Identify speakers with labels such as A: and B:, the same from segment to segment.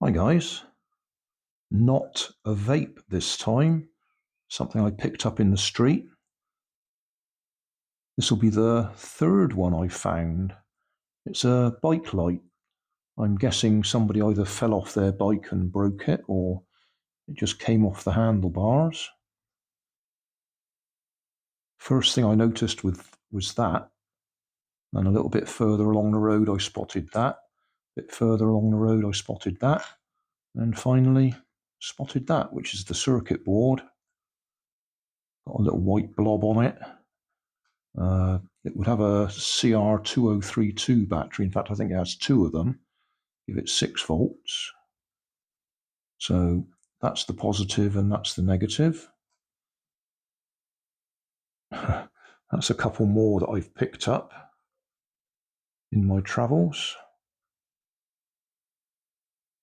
A: Hi guys, not a vape this time, something I picked up in the street. This will be the third one I found. It's a bike light. I'm guessing somebody either fell off their bike and broke it, or it just came off the handlebars. First thing I noticed was that, and a little bit further along the road I spotted that, a bit further along the road I spotted that, and finally spotted that, which is the circuit board. Got a little white blob on it. It would have a CR2032 battery. In fact, I think it has two of them. Give it 6 volts. So that's the positive and that's the negative. That's a couple more that I've picked up in my travels.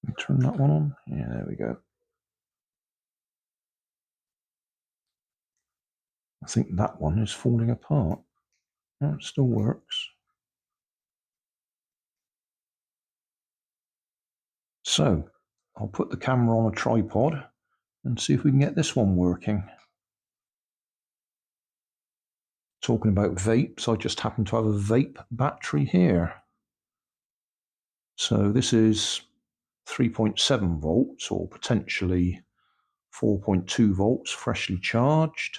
A: Let me turn that one on. Yeah, there we go. I think that one is falling apart. No, it still works. So I'll put the camera on a tripod and see if we can get this one working. Talking about vapes, I just happen to have a vape battery here. So this is 3.7 volts or potentially 4.2 volts freshly charged.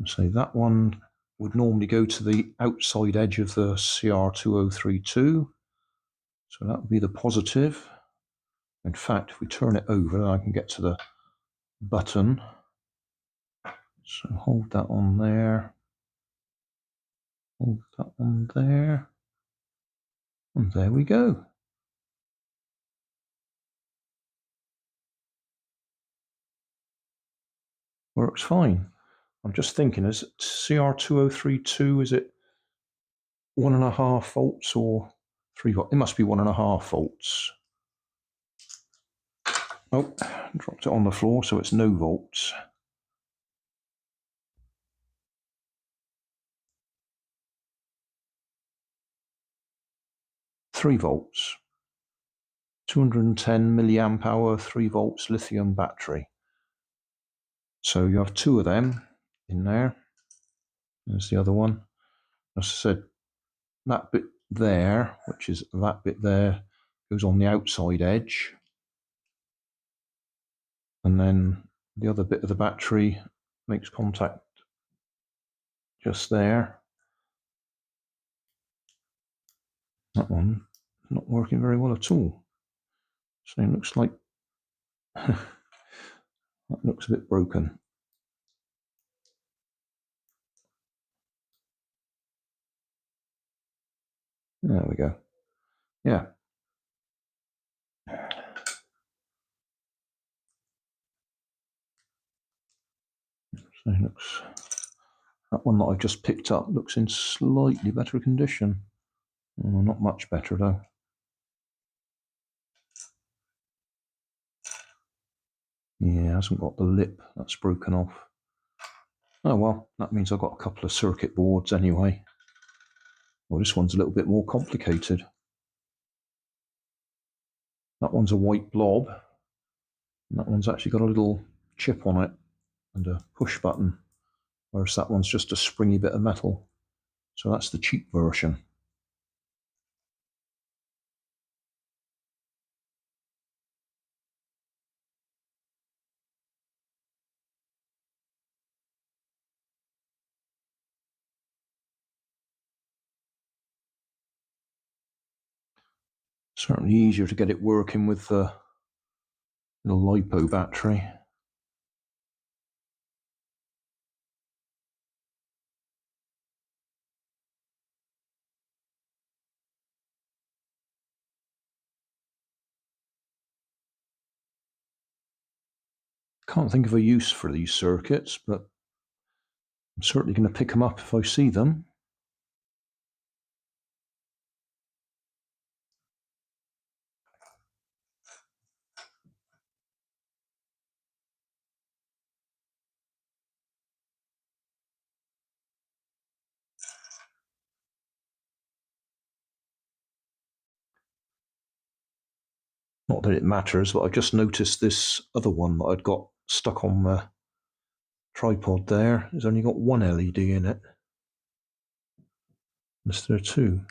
A: So that one would normally go to the outside edge of the CR2032. So that would be the positive. In fact, if we turn it over, then I can get to the button. So hold that on there. Hold that on there. And there we go. Works fine. I'm just thinking, is it CR2032, is it 1.5 volts or 3 volts? It must be 1.5 volts. Oh, dropped it on the floor, so it's no volts. Three volts. 210 milliamp hour, 3 volts lithium battery. So you have two of them in there. There's the other one. As I said, that bit there, which is that bit there, goes on the outside edge. And then the other bit of the battery makes contact just there. That one not working very well at all. So it looks like that looks a bit broken. There we go. Yeah. So it looks, that one that I've just picked up looks in slightly better condition. Oh, not much better though. Yeah, it hasn't got the lip, that's broken off. Oh well, that means I've got a couple of circuit boards anyway. Well, this one's a little bit more complicated. That one's a white blob, and that one's actually got a little chip on it and a push button, whereas that one's just a springy bit of metal. So that's the cheap version. Certainly easier to get it working with the little LiPo battery. Can't think of a use for these circuits, but I'm certainly going to pick them up if I see them. Not that it matters, but I just noticed this other one that I'd got stuck on the tripod there. It's only got one LED in it instead of two.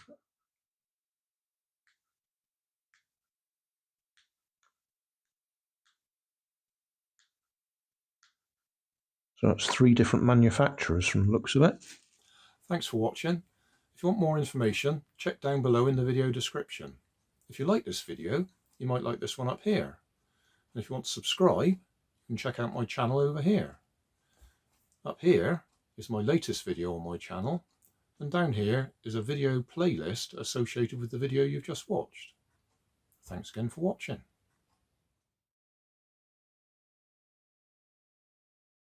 A: So that's 3 different manufacturers from the looks of it.
B: Thanks for watching. If you want more information, check down below in the video description. If you like this video, you might like this one up here. And if you want to subscribe, you can check out my channel over here. Up here is my latest video on my channel, and down here is a video playlist associated with the video you've just watched. Thanks again for watching.